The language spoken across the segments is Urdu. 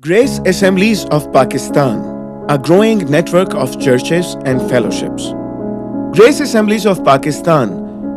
Grace Assemblies of Pakistan, a growing network of churches and fellowships. Grace Assemblies of Pakistan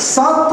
7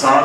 7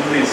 19।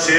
6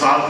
7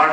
8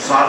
7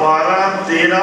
12, 13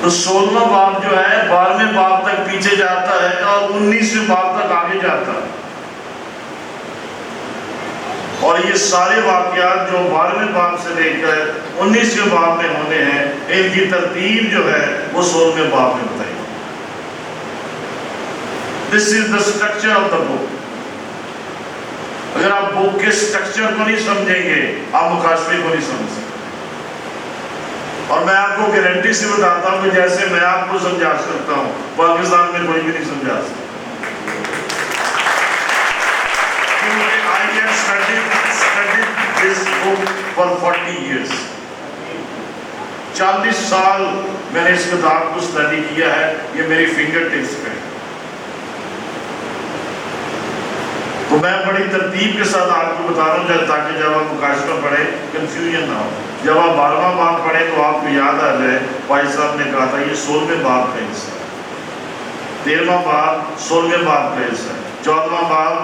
تو 16واں باب جو ہے 12ویں باب تک پیچھے جاتا ہے اور 19ویں باب تک آگے جاتا ہے، اور یہ سارے واقعات جو 12ویں باب سے لے کر 19ویں باب میں ہونے ہیں، ان کی ترتیب جو ہے وہ 16ویں باب میں بتائی۔ This is the structure of the book۔ اگر آپ بک کے سٹرکچر کو نہیں سمجھیں گے آپ مکاشفے کو نہیں سمجھ سکتے۔ اور میں آپ کو گارنٹی سے بتاتا ہوں کہ جیسے میں آپ کو سمجھا سکتا ہوں پاکستان میں کوئی بھی نہیں سمجھا سکتا، کیونکہ I have studied this book for 40 years۔ 40 سال میں نے اس کتاب کو اسٹڈی کیا ہے، یہ میری فنگر ٹپس پہ۔ تو میں بڑی ترتیب کے ساتھ آپ کو بتا رہا ہوں تاکہ جب آپ مکاشفہ پڑھیں کنفیوژن نہ ہو۔ جب آپ 12واں باب پڑھیں تو آپ کو یاد آ جائے بھائی صاحب نے کہا تھا یہ 16ویں باب کا حصہ ہے، 13واں باب 16ویں باب کا حصہ ہے، 14واں باب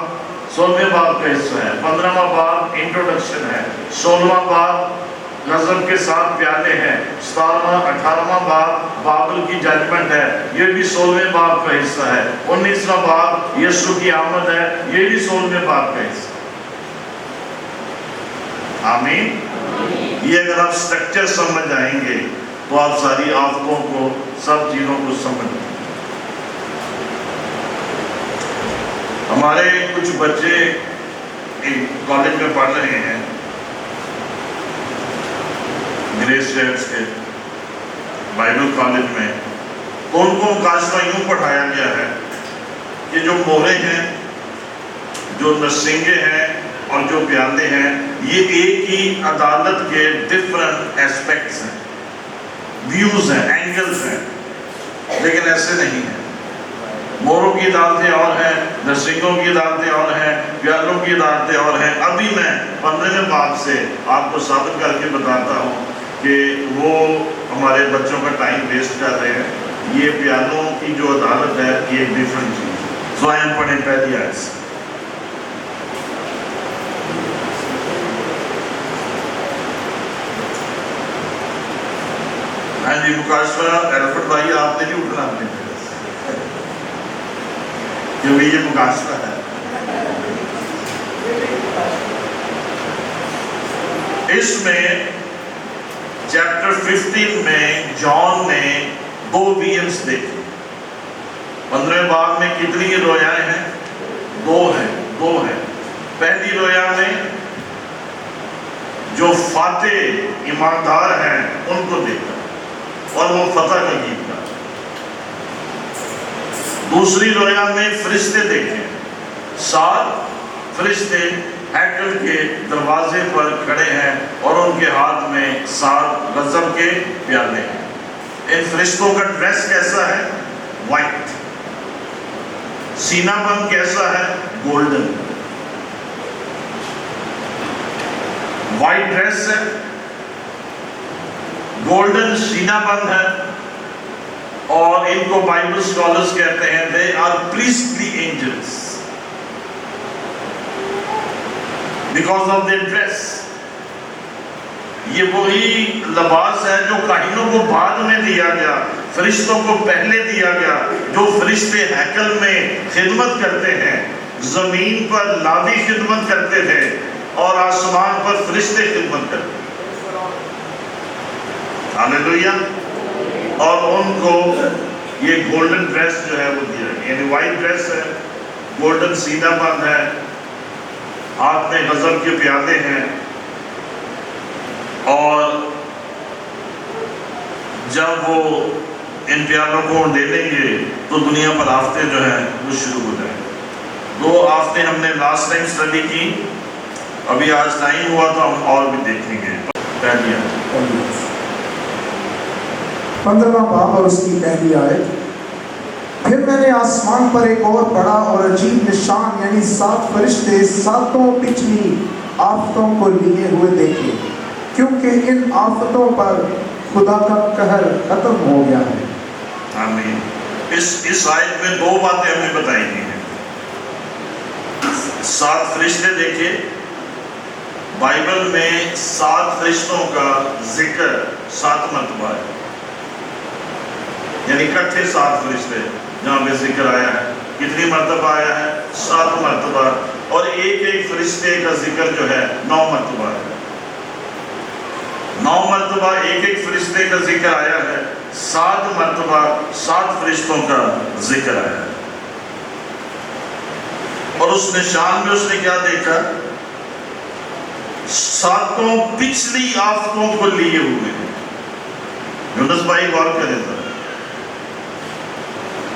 16ویں باب کا حصہ ہے، 15واں باب انٹروڈکشن ہے، 16واں باب غضب کے 7 پیالے ہیں، 17واں 18واں باب بابل کی ججمنٹ ہے، یہ بھی 16ویں باب کا حصہ ہے، 19واں باب یسوع کی آمد ہے، یہ بھی 16ویں باب کا حصہ ہے۔ آمین۔ یہ اگر آپ سٹرکچر سمجھ آئیں گے تو آپ ساری آفتوں کو، سب چیزوں کو سمجھ گے۔ ہمارے کچھ بچے کالج میں پڑھ رہے ہیں، گریس چرچ کے بائبل کالج میں، تو ان کو مکاشفہ یوں پڑھایا گیا ہے کہ جو مہرے ہیں، جو نرسنگے ہیں اور جو پیالے ہیں، یہ ایک ہی عدالت کے ڈفرنٹ ایسپیکٹس ہیں، ویوز ہیں، اینگلز ہیں، لیکن ایسے نہیں ہیں۔ موروں کی عدالتیں اور ہیں، نرسنگوں کی عدالتیں اور ہیں، پیالوں کی عدالتیں اور ہیں۔ ابھی میں 15ویں باب سے آپ کو ثابت کر کے بتاتا ہوں کہ وہ ہمارے بچوں کا ٹائم ویسٹ کر رہے ہیں۔ یہ پیالوں کی جو عدالت ہے یہ ایک ڈفرنٹ چیز ہے۔ سو ہم پڑھیں پہلی آیت سے۔ ہاں جی مکاشفہ ایلفرٹ بھائی آپ نے نہیں اٹھنا اپنے جگہ سے، کیونکہ یہ مکاشفہ ہے۔ اس میں چیپٹر 15 میں جان نے 2 ویژنز دیکھے۔ 15ویں باب میں کتنی رویائیں ہیں؟ 2 ہیں۔ پہلی رویا میں جو فاتح ایماندار ہیں ان کو دیکھا اور وہ فتح کا گیت گا۔ دوسری رویا میں فرشتے دیکھے، 7 فرشتے ہیکل کے دروازے پر کھڑے ہیں اور ان کے ہاتھ میں 7 غضب کے پیالے ہیں۔ ان فرشتوں کا ڈریس کیسا ہے؟ وائٹ۔ سینہ بند کیسا ہے؟ گولڈن۔ وائٹ ڈریس ہے، گولڈن سینہ بند ہے، اور ان کو بائبل اسکالرز کہتے ہیں they are priestly angels because of their dress۔ یہ وہی لباس ہے جو کاہنوں کو بعد میں دیا گیا، فرشتوں کو پہلے دیا گیا۔ جو فرشتے ہیکل میں خدمت کرتے ہیں، زمین پر لاوی خدمت کرتے تھے اور آسمان پر فرشتے خدمت کرتے ہیں۔ ہاللیلویہ۔ اور ان کو یہ گولڈن ڈریس جو ہے وہ دیا گیا، یعنی وائٹ ڈریس ہے، گولڈن سینہ بند ہے، ہاتھ میں غضب کے پیالے ہیں، اور جب وہ ان پیالوں کو لے لیں گے تو دنیا پر آفتیں جو ہیں وہ شروع ہو جائیں گے۔ 2 آفتیں ہم نے لاسٹ ٹائم اسٹڈی کی، ابھی آج ٹائم ہوا تو ہم اور بھی دیکھیں گے۔ پہلی آیت 15واں باب اور اس کی پہلی آیت۔ پھر میں نے آسمان پر ایک اور بڑا اور عجیب نشان، یعنی 7 فرشتے 7 پچھلی آفتوں کو لیے ہوئے دیکھے، کیونکہ ان آفتوں پر خدا کا قہر ختم ہو گیا ہے۔ آمین۔ اس آیت میں 2 باتیں ہمیں بتائی گئی ہیں۔ 7 فرشتے دیکھے، بائبل میں 7 فرشتوں کا ذکر 7 مرتبہ ہے۔ یعنی اکٹھے 7 فرشتے جہاں پہ ذکر آیا ہے. کتنی مرتبہ آیا ہے؟ 7 مرتبہ. اور ایک فرشتے کا ذکر جو ہے 9 مرتبہ ہے. 9 مرتبہ ایک فرشتے کا ذکر آیا ہے. 7 مرتبہ 7 فرشتوں کا ذکر آیا ہے. اور اس نشان میں اس نے کیا دیکھا؟ 7 پچھلی آفتوں کو لیے ہوئے ہیں. یونس بھائی غور کریں ذرا.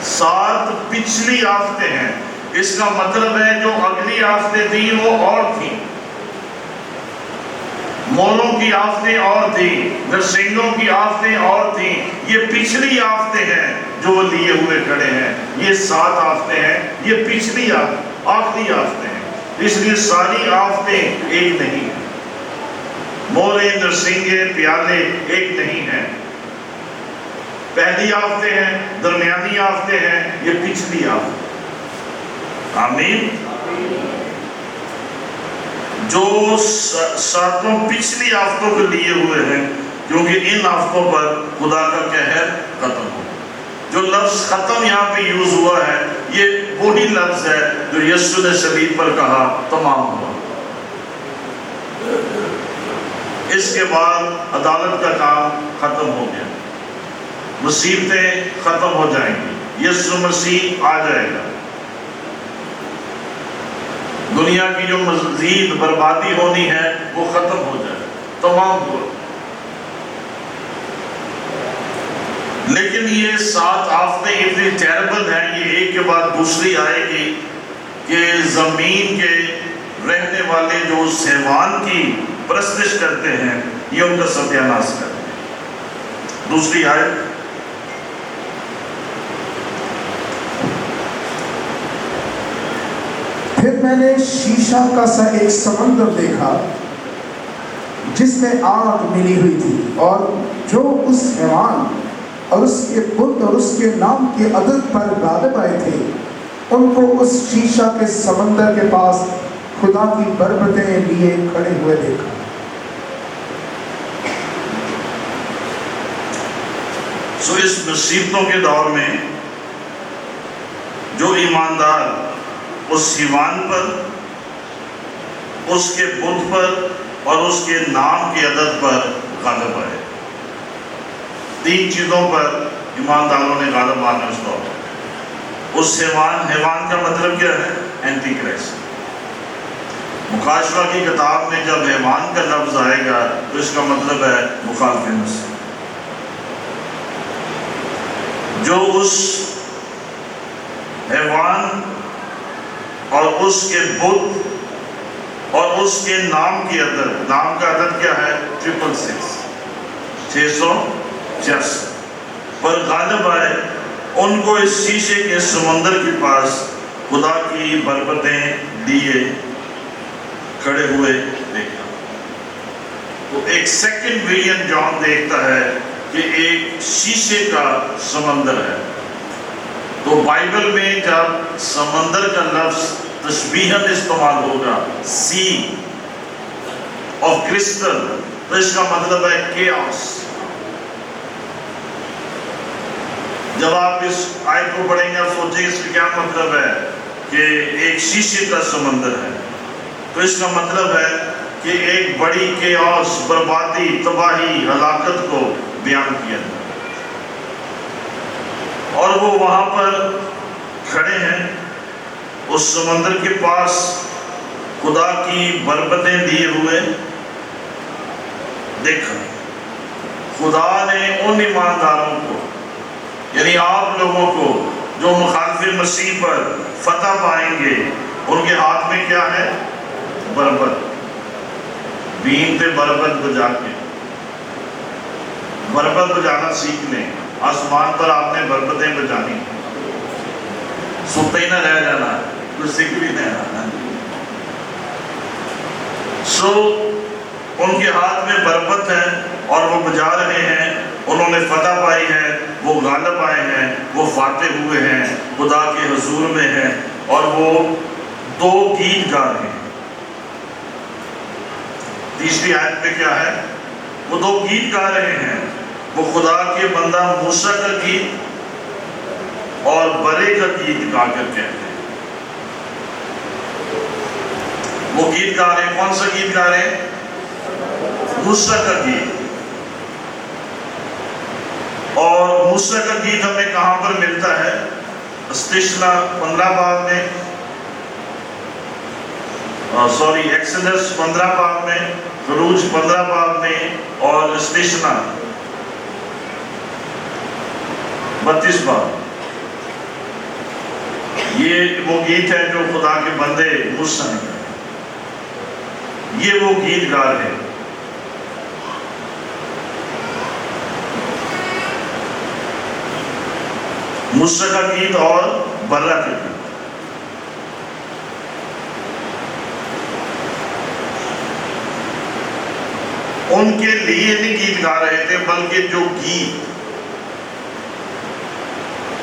7 پچھلی آفتیں ہیں. اس کا مطلب ہے جو اگلی آفتیں تھیں وہ اور تھیں. مولوں کی آفتیں اور تھیں، نرسنگوں کی آفتیں اور تھیں. یہ پچھلی آفتیں ہیں جو وہ لیے ہوئے کھڑے ہیں. یہ 7 آفتیں ہیں، یہ پچھلی آخری آفتیں ہیں. اس لیے ساری آفتیں ایک نہیں ہیں. مولے، نرسنگے، پیالے ایک نہیں ہیں. پہلی آفتیں ہیں، درمیانی آفتیں ہیں، یہ پچھلی آفتیں. آمین. جو 7 پچھلی آفتوں کو لیے ہوئے ہیں، کیونکہ ان آفتوں پر خدا کا قہر ختم ہو. جو لفظ ختم یہاں پہ یوز ہوا ہے، یہ وہی لفظ ہے جو یسوع نے صلیب پر کہا تمام ہوا. اس کے بعد عدالت کا کام ختم ہو گیا. مصیبتیں ختم ہو جائیں گی. یسوع مسیح آ جائے گا. دنیا کی جو مزید بربادی ہونی ہے وہ ختم ہو جائے. تمام ہوا. لیکن یہ 7 آفتیں اتنی ٹیربل ہیں، یہ ایک کے بعد دوسری آئے گی کہ زمین کے رہنے والے جو اس حیوان کی پرستش کرتے ہیں یہ ان کا ستیہ ناش کرتے ہیں. دوسری آیت. پھر میں نے شیشہ کا سا ایک سمندر دیکھا جس میں آگ ملی ہوئی تھی، اور جو اس حیوان اور اس کے بت اور اس کے نام کے عدد پر غالب آئے تھے ان کو اس شیشہ کے سمندر کے پاس خدا کی بربتیں لیے کھڑے ہوئے دیکھا. اس مصیبتوں کے دور میں جو ایماندار اس حیوان پر، اس کے بت پر اور اس کے نام کے عدد پر غالب آئے. 3 چیزوں پر ایمانداروں نے غالب آنے اس دور میں. اس حیوان کا مطلب کیا ہے؟ Anti Christ. مکاشفہ کی کتاب میں جب حیوان کا لفظ آئے گا تو اس کا مطلب ہے مخالف مسیح. جو اس حیوان اور اس کے بت اور اس کے نام کی عدد، نام کا عدد کیا ہے؟ 666 پر غالب آئے، ان کو اس شیشے کے سمندر کے پاس خدا کی بربتیں لیے کھڑے ہوئے دیکھا. تو ایک سیکنڈ ویژن جان دیکھتا ہے کہ ایک شیشے کا سمندر ہے. تو بائبل میں جب سمندر کا لفظ تشبیہاً استعمال ہوگا، سی آف کرسٹل، تو اس کا مطلب ہے کیاس. جب آپ اس آیت کو پڑھیں گے آپ سوچیں اس کا کیا مطلب ہے کہ ایک شیشے کا سمندر ہے. تو اس کا مطلب ہے کہ ایک بڑی کیاس، بربادی، تباہی، ہلاکت کو بیان کیا جائے. اور وہ وہاں پر کھڑے ہیں اس سمندر کے پاس خدا کی بربتیں لیے ہوئے. دیکھا خدا نے ان ایمانداروں کو، یعنی آپ لوگوں کو جو مخالف مسیح پر فتح پائیں گے، ان کے ہاتھ میں کیا ہے؟ بربت. بین پہ بربت بجا کے، بربت بجانا سیکھ لیں. آسمان پر آپ نے بربتیں بجانی، سنتے ہی نہ رہ جانا، کچھ سیکھ بھی نہیں آنا. ان کے ہاتھ میں بربت ہے اور وہ بجا رہے ہیں. انہوں نے فتح پائی ہے، وہ غالب آئے ہیں، وہ فاتح ہوئے ہیں، خدا کے حضور میں ہیں. اور وہ 2 گیت گا رہے ہیں. تیسری آیت پہ کیا ہے؟ وہ 2 گیت گا رہے ہیں. وہ خدا کے بندہ موسیٰ کا گیت اور برے کا گیت گا کر کہتے ہیں۔ وہ گیت گا رہے ہیں، کون سا گیت گا رہے ہیں؟ موسیٰ کا گیت۔ اور موسیٰ کا گیت ہمیں کہاں پر ملتا ہے؟ استثنا 15 باب میں، ایکسڈس 15 باب میں، خروج 15 باب میں، اور استثنا 32 باب۔ یہ وہ گیت ہے جو خدا کے بندے موسیٰ نے گائے۔ یہ وہ گیت گا رہے ہیں۔ موسیٰ کا گیت اور برا کا گیت۔ ان کے لیے نہیں گیت گا رہے تھے، بلکہ جو گیت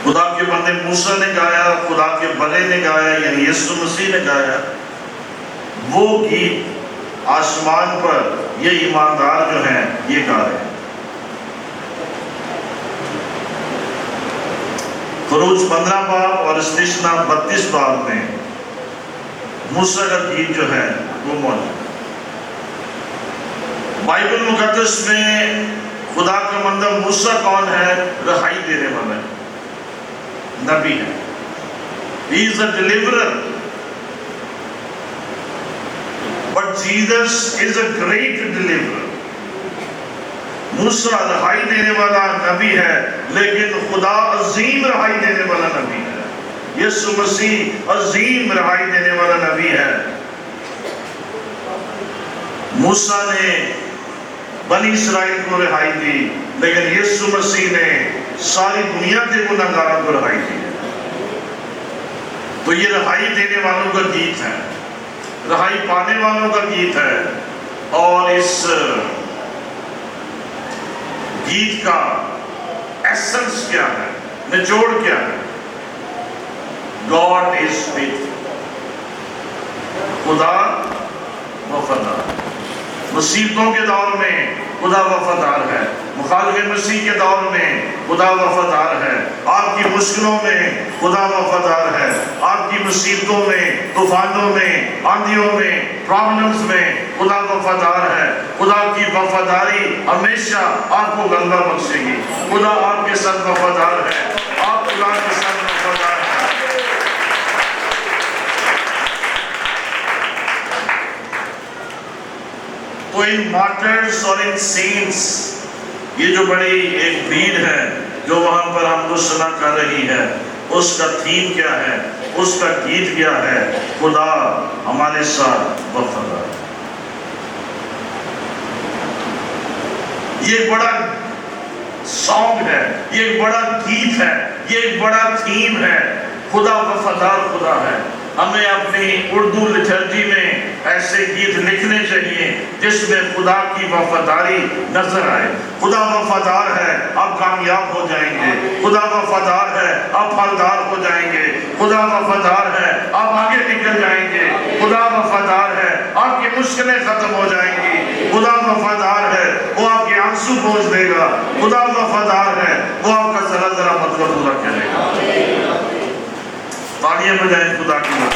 خدا کے بندے موسیٰ نے گایا، خدا کے بندے نے گایا، یعنی یسوع مسیح نے گایا، وہ گیت آسمان پر یہ ایماندار جو ہیں یہ گا رہے ہیں۔ خروج 15 باب اور استثنا 32 باب میں موسیٰ کا گیت جو ہے وہ موجود ہے۔ بائبل مقدس میں خدا کا بندہ موسیٰ کون ہے؟ رہائی دینے والا ہے، نبی ہے۔ He is a deliverer. But Jesus is a great deliverer. موسیٰ رہائی دینے والا نبی ہے، لیکن خدا عظیم رہائی دینے والا نبی ہے۔ یسوع مسیح عظیم رہائی دینے والا نبی ہے۔ موسیٰ نے بنی اسرائیل کو رہائی دی، لیکن یسوع مسیح نے ساری دنیا کے گنہگاروں کو رہائی دی ہے۔ تو یہ رہائی دینے والوں کا گیت ہے، رہائی پانے والوں کا گیت ہے۔ اور اس گیت کا ایسنس کیا ہے، نچوڑ کیا ہے؟ God is faithful. خدا وفادار۔ مصیبتوں کے دور میں خدا وفادار ہے، مخالف مسیح کے دور میں خدا وفادار ہے، آپ کی مشکلوں میں خدا وفادار ہے، آپ کی مصیبتوں میں، طوفانوں میں، آندھیوں میں، پرابلمز میں خدا وفادار ہے۔ خدا کی وفاداری ہمیشہ آپ کو غلبہ بخشے گی۔ خدا آپ کے ساتھ وفادار ہے، آپ خدا کے ساتھ وفادار ہے۔ تو ان مارٹرز اور ان سینٹس، یہ جو بڑی ایک بھیڑ ہے جو وہاں پر ہم کو سنا کر رہی ہے، اس کا تھیم کیا ہے، اس کا گیت کیا ہے؟ خدا ہمارے ساتھ وفادار ہے۔ یہ ایک بڑا سانگ ہے، یہ ایک بڑا گیت ہے، یہ ایک بڑا تھیم ہے۔ خدا وفادار خدا ہے۔ ہمیں اپنی اردو لٹرجی میں ایسے گیت لکھنے چاہیے جس میں خدا کی وفاداری نظر آئے۔ خدا وفادار ہے، آپ کامیاب ہو جائیں گے۔ خدا وفادار ہے، آپ پھلدار ہو جائیں گے۔ خدا وفادار ہے، آپ آگے نکل جائیں گے۔ خدا وفادار ہے، آپ کی مشکلیں ختم ہو جائیں گی۔ خدا وفادار ہے، وہ آپ کے آنسو پوچھ دے گا۔ خدا وفادار ہے، وہ آپ کا ذرا مطلب پورا کرے گا۔ تالیاں بجائیں خدا کی مدد۔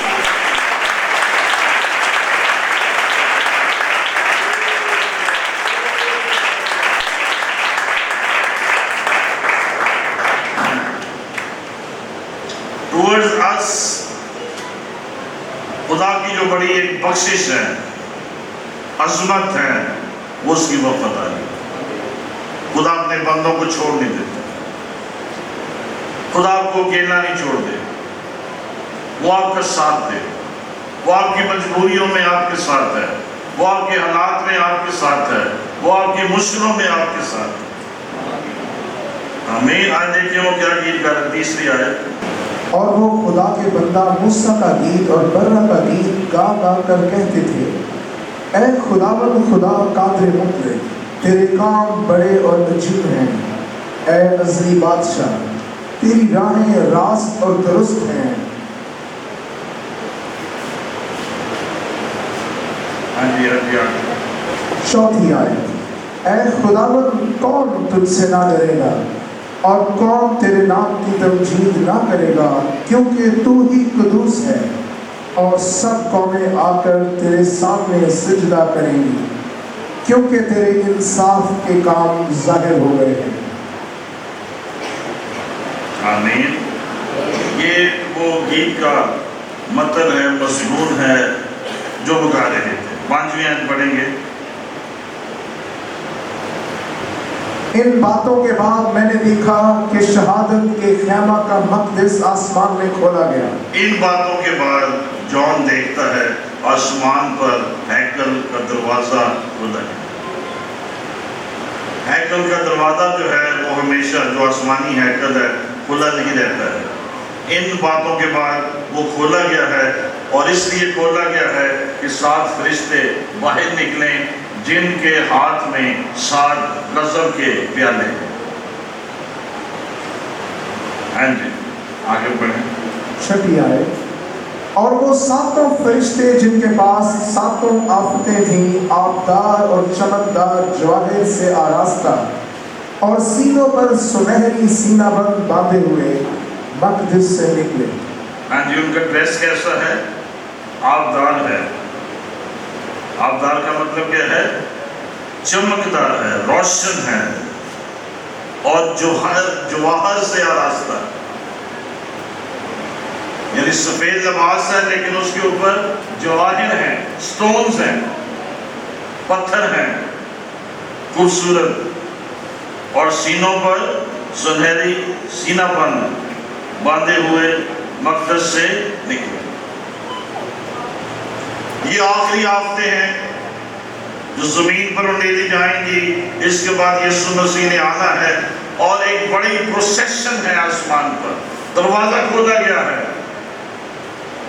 Towards us خدا کی جو بڑی ایک بخشش ہے، عظمت ہے، وہ اس کی وفاداری۔ خدا اپنے بندوں کو چھوڑ نہیں دیتا، خدا آپ کو اکیلا نہیں چھوڑ دے، وہ آپ کا ساتھ دے، وہ آپ کی مجبوریوں میں آپ کے ساتھ ہے، وہ آپ کے حالات میں آپ کے ساتھ ہے، وہ آپ کی مشکلوں میں آپ کے ساتھ ہے۔ آمین۔ آج دیکھیں وہ کیا گیت گا رہے، تیسری آیت۔ اور وہ خدا کے بندہ موسیٰ کا گیت اور برا کا گیت گا گا کر کہتے تھے، اے خداوند خدا قادر مطلق، تیرے کام بڑے اور عجیب ہیں۔ اے ازلی بادشاہ، تیری راہیں راست اور درست ہیں۔ چوتھی آیت، اے خداوند کون تجھ سے نہ ڈرے گا؟ اور کون تیرے نام کی تمجید نہ کرے گا، کیونکہ تو ہی قدوس ہے، اور سب قومیں آ کر تیرے سامنے سجدہ کریں گی، کیونکہ تیرے انصاف کے کام ظاہر ہو گئے ہیں۔ آمین۔ یہ وہ گیت کا متن ہے، مضمون ہے جو وہ گا رہے تھے۔ 5ویں آیت پڑھیں گے۔ ان باتوں کے بعد میں نے دیکھا کہ شہادت کے خیمہ کا مقدس آسمان میں کھولا گیا۔ ان باتوں کے بعد جون دیکھتا ہے آسمان پر ہیکل کا دروازہ کھلا ہے۔ ہیکل کا دروازہ جو ہے وہ ہمیشہ جو آسمانی ہیکل ہے کھلا نہیں رہتا ہے۔ ان باتوں کے بعد وہ کھولا گیا ہے، اور اس لیے کھولا گیا ہے کہ 7 فرشتے باہر نکلیں جن کے ہاتھ میں 7 غضب کے پیالے ہیں۔ ہاں جی، آگے بڑھیں۔ 6 آیت۔ اور وہ 7 فرشتے جن کے پاس 7 آفتیں تھیں، آبدار اور چمکدار جواہر سے آراستہ، اور سینوں پر سنہری سینہ بند باندھے ہوئے مقدس سے نکلے۔ ہاں جی، ان کا ڈریس کیسا ہے؟ آبدار ہے۔ آبدار کا مطلب کیا ہے؟ چمکدار ہے، روشن ہے، اور جواہر سے آراستہ، یعنی سفید لباس ہے لیکن اس کے اوپر جواہر ہیں، سٹونز ہیں، پتھر ہیں، خوبصورت، اور سینوں پر سنہری سینہ بند باندھے ہوئے مقدس سے نکلے۔ یہ آخری آفتیں ہیں جو زمین پر انڈیلی جائیں گی۔ اس کے بعد یسوع مسیح نے آنا ہے، اور ایک بڑی پروسیشن ہے آسمان پر۔ دروازہ کھولا گیا ہے،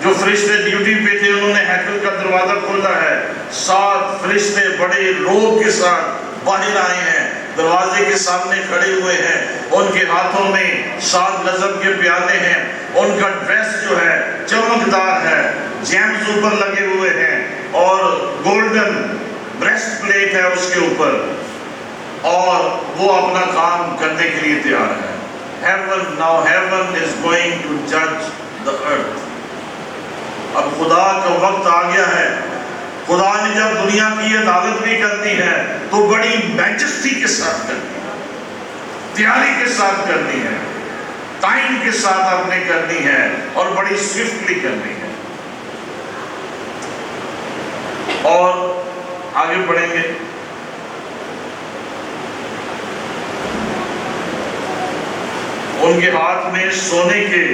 جو فرشتے ڈیوٹی پہ تھے انہوں نے ہیکل کا دروازہ کھولا ہے۔ 7 فرشتے بڑے روب کے ساتھ باہر آئے ہیں، دروازے کے سامنے کھڑے ہوئے ہیں، ان کے ہاتھوں میں 7 غضب کے پیالے ہیں، ان کا ڈریس جو ہے چمکدار ہے، جیمز اوپر لگے ہوئے ہیں، اور گولڈن بریسٹ پلیٹ ہے اس کے اوپر، اور وہ اپنا کام کرنے کے لیے تیار ہے۔ Heaven is going to judge the earth۔ اب خدا کا وقت آ گیا ہے۔ خدا نے جب دنیا کی عدالت بھی کرنی ہے تو بڑی میجسٹی کے ساتھ کرنی ہے، تیاری کے ساتھ کرنی ہے، ٹائم کے ساتھ آپ نے کرنی ہے، اور بڑی سوئفٹلی کرنی ہے۔ اور آگے بڑھیں گے۔ ان کے ہاتھ میں سونے کے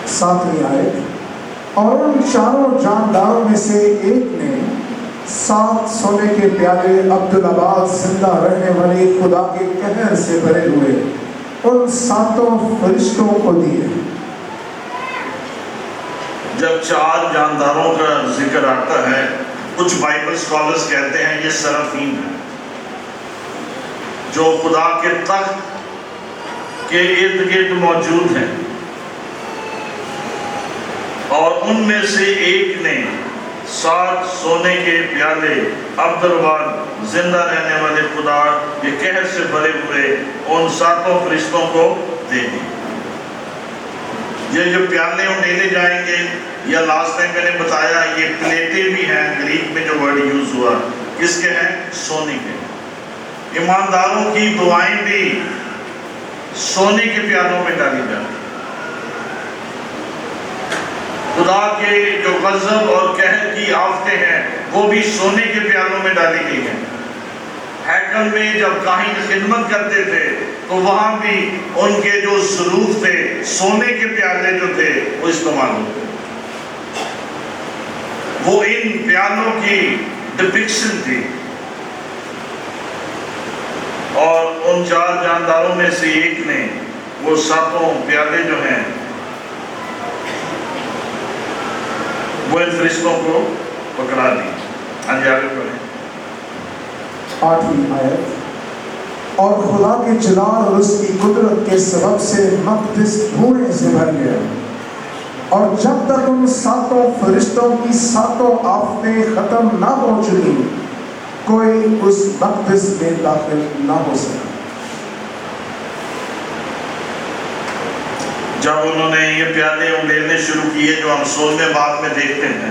7ویں آیت۔ اور ان 4 جانداروں میں سے ایک نے 7 سونے کے پیالے عبدالآباد زندہ رہنے والے خدا کے قہر سے بھرے ہوئے ان 7 فرشتوں کو دیے۔ جب 4 جانداروں کا ذکر آتا ہے، کچھ بائبل اسکالرز کہتے ہیں یہ سرافیم ہے، جو خدا کے تخت کے ارد گرد موجود ہیں، اور ان میں سے ایک نے 7 سونے کے پیالے عبدالآباد زندہ رہنے والے خدا کے قہر سے بھرے ہوئے ان 7 فرشتوں کو دے دی۔ یہ جو پیالے انڈیلے جائیں گے، یا لاسٹ ٹائم میں نے بتایا یہ پلیٹیں بھی ہیں، گریک میں جو ورڈ یوز ہوا کس کے ہیں؟ سونے کے۔ ایمانداروں کی دعائیں بھی سونے کے پیالوں میں ڈالی جاتی ہیں۔ خدا کے جو غضب اور قہر کی آفتیں ہیں وہ بھی سونے کے پیالوں میں ڈالی گئی ہیں۔ ہیکل میں جب کاہن خدمت کرتے تھے تو وہاں بھی ان کے جو ظروف تھے، سونے کے پیالے جو تھے وہ استعمال ہوتے تھے۔ وہ ان پیالوں کی ڈپکشن تھی، اور ان 4 جانداروں میں سے ایک نے وہ 7 پیالے جو ہیں وہ ان فرشتوں کو پکڑا دی۔ ہاں جی، آگے پڑھیں۔ 8ویں آیت۔ اور خدا کے جلال اور اس کی قدرت کے سبب سے مقدس دھوئیں سے بھر گیا، اور جب تک ان 7 فرشتوں کی 7 آفتیں ختم نہ ہو چکی کوئی اس مقدس میں داخل نہ ہو سکا۔ جب انہوں نے یہ پیالے اڑیلنے شروع کیے جو ہم 16ویں باب میں دیکھتے ہیں،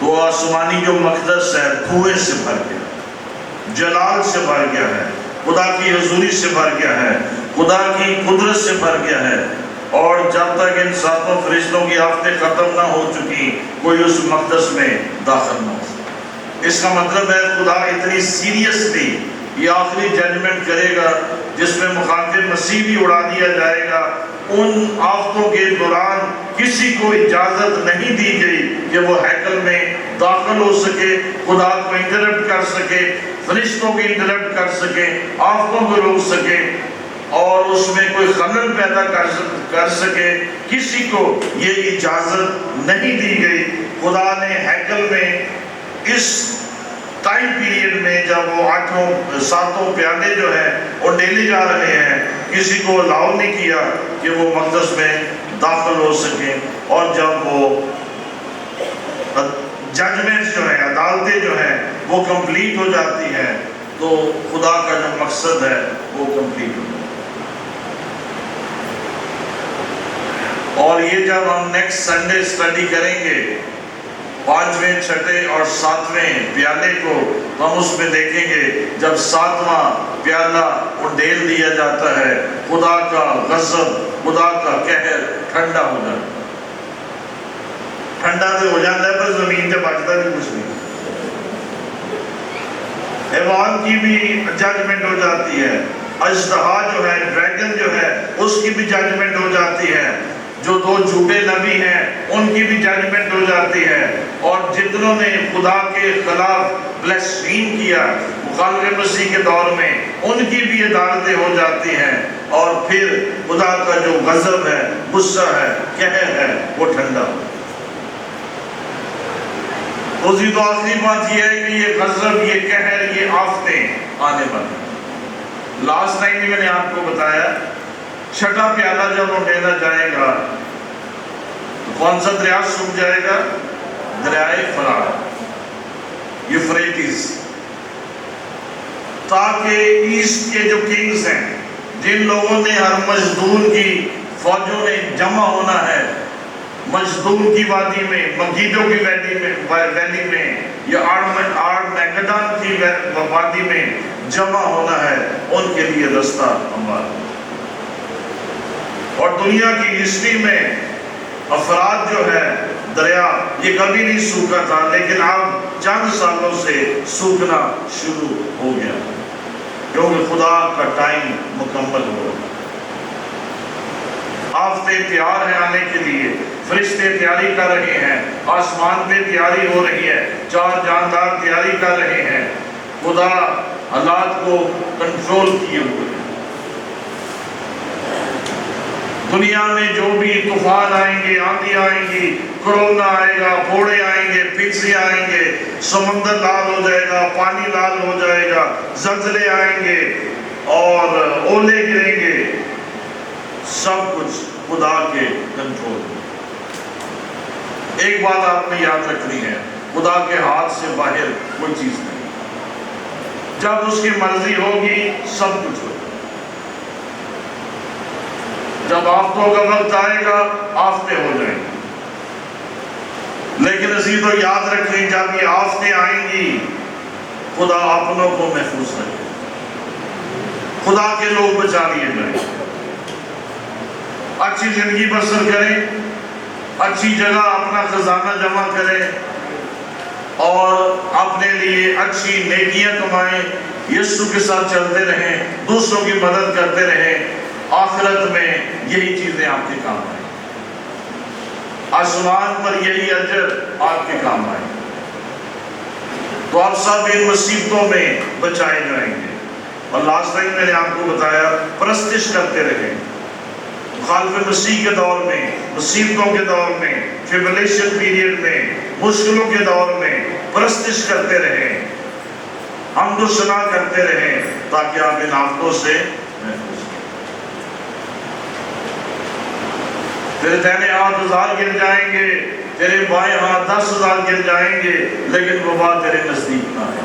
تو آسمانی جو مقدس ہے دھوئیں سے بھر گیا، جلال سے بھر گیا ہے، خدا کی حضوری سے بھر گیا ہے، خدا کی قدرت سے بھر گیا ہے، اور جب تک ان 7 فرشتوں کی آفتیں ختم نہ ہو چکی کوئی اس مقدس میں داخل نہ ہو۔ اس کا مطلب ہے خدا اتنی سیریسلی یہ آخری ججمنٹ کرے گا جس میں مخالف مسیح بھی اڑا دیا جائے گا۔ ان آفتوں کے دوران کسی کو اجازت نہیں دی گئی کہ وہ ہیکل میں داخل ہو سکے، خدا کو انٹرپٹ کر سکے، فرشتوں کو انٹرپٹ کر سکے، آفتوں کو روک سکے اور اس میں کوئی خلل پیدا کر سکے۔ کسی کو یہ اجازت نہیں دی گئی۔ خدا نے ہیکل میں اس ٹائم پیریڈ میں جب وہ 7 پیالے جو ہیں وہ ڈیلے جا رہے ہیں، کسی کو الاؤ نہیں کیا کہ وہ مقدس میں داخل ہو سکے۔ اور جب وہ ججمنٹ جو ہے، عدالتیں جو ہیں وہ کمپلیٹ ہو جاتی ہیں تو خدا کا جو مقصد ہے وہ کمپلیٹ ہو جاتا ہے۔ اور یہ جب ہم نیکسٹ سنڈے اسٹڈی کریں گے 5ویں، 6ٹھے اور 7ویں پیالے کو، ہم اس میں دیکھیں گے جب 7واں پیالہ اڈیل دیا جاتا ہے، خدا کا غضب، خدا کا قہر ٹھنڈا ہو جاتا ہے۔ ٹھنڈا تو ہو جاتا ہے پر زمین پہ بچتا بھی کچھ نہیں۔ حیوان کی بھی ججمنٹ ہو جاتی ہے، اژدہا جو ہے، ڈریگن جو ہے، اس کی بھی ججمنٹ ہو جاتی ہے، جو 2 جھوٹے نبی ہیں ان کی بھی ججمنٹ ہو جاتی ہے، اور جتنوں نے خدا کے خلاف بلیسفیم کیا مخالف مسیح کے دور میں ان کی بھی عدالتیں ہو جاتی ہیں، اور پھر خدا کا جو غضب ہے، غصہ ہے، قہر ہے، وہ ٹھنڈا ہو۔ اسی تو آخری بات یہ ہے کہ یہ غضب، یہ قہر، یہ آفتیں آنے والی۔ لاسٹ ٹائم بھی میں نے آپ کو بتایا 6ٹھا پیالہ جب اڈیلا جائے گا تو کون سا دریا سوکھ جائے گا؟ دریائے فرات، یوفریٹس، تاکہ ایسٹ کے جو کنگز ہیں، جن لوگوں نے ہر مزدور کی فوجوں نے جمع ہونا ہے، مزدور کی وادی میں، مگیدو کی ویلی میں یا آرمیگڈن کی وادی میں جمع ہونا ہے، ان کے لیے رستہ ہموار۔ اور دنیا کی ہسٹری میں افراد جو ہے دریا، یہ کبھی نہیں سوکھا تھا، لیکن اب چند سالوں سے سوکھنا شروع ہو گیا کیونکہ خدا کا ٹائم مکمل ہو رہا ہے۔ آفتیں تیار ہیں آنے کے لیے، فرشتے تیاری کر رہے ہیں، آسمان پہ تیاری ہو رہی ہے، 4 جاندار تیاری کر رہے ہیں، خدا حالات کو کنٹرول کیے ہوئے ہیں۔ دنیا میں جو بھی طوفان آئیں گے، آندھی آئیں گی، کرونا آئے گا، پھوڑے آئیں گے، پھنسے آئیں گے، سمندر لال ہو جائے گا، پانی لال ہو جائے گا، زلزلے آئیں گے اور اولے گریں گے، سب کچھ خدا کے کنٹرول میں۔ ایک بات آپ نے یاد رکھنی ہے، خدا کے ہاتھ سے باہر کوئی چیز نہیں۔ جب اس کی مرضی ہوگی سب کچھ ہوگا۔ جب آفتوں کا وقت آئے گا آفتیں ہو جائیں گی، لیکن اسی تو یاد رکھیں جب یہ آفتیں آئیں گی خدا اپنوں کو محفوظ رکھے، خدا کے لوگ بچا لیے جائیں، اچھی زندگی بسر کریں، اچھی جگہ اپنا خزانہ جمع کریں اور اپنے لیے اچھی نیکیاں کمائیں، یسوع کے ساتھ چلتے رہیں، دوسروں کی مدد کرتے رہیں، آخرت میں یہی چیزیں آپ کے کام آئیں، آسمان پر یہی اجر آپ کے کام آئیں، تو آپ سب ان مصیبتوں میں بچائے جائیں گے۔ اور لاسٹ ٹائم میں نے آپ کو بتایا پرستش کرتے رہیں، مخالف مسیح کے دور میں، مصیبتوں کے دور میں، ٹریبلیشن پیریڈ میں، مشکلوں کے دور میں پرستش کرتے رہیں، حمد و ثنا کرتے رہیں تاکہ آپ ان آفتوں سے محفوظ۔ تیرے دائیں ہاتھ 1000 گر جائیں گے، تیرے بائیں ہاتھ 10,000 گر جائیں گے، لیکن وبا تیرے نزدیک نہ ہے۔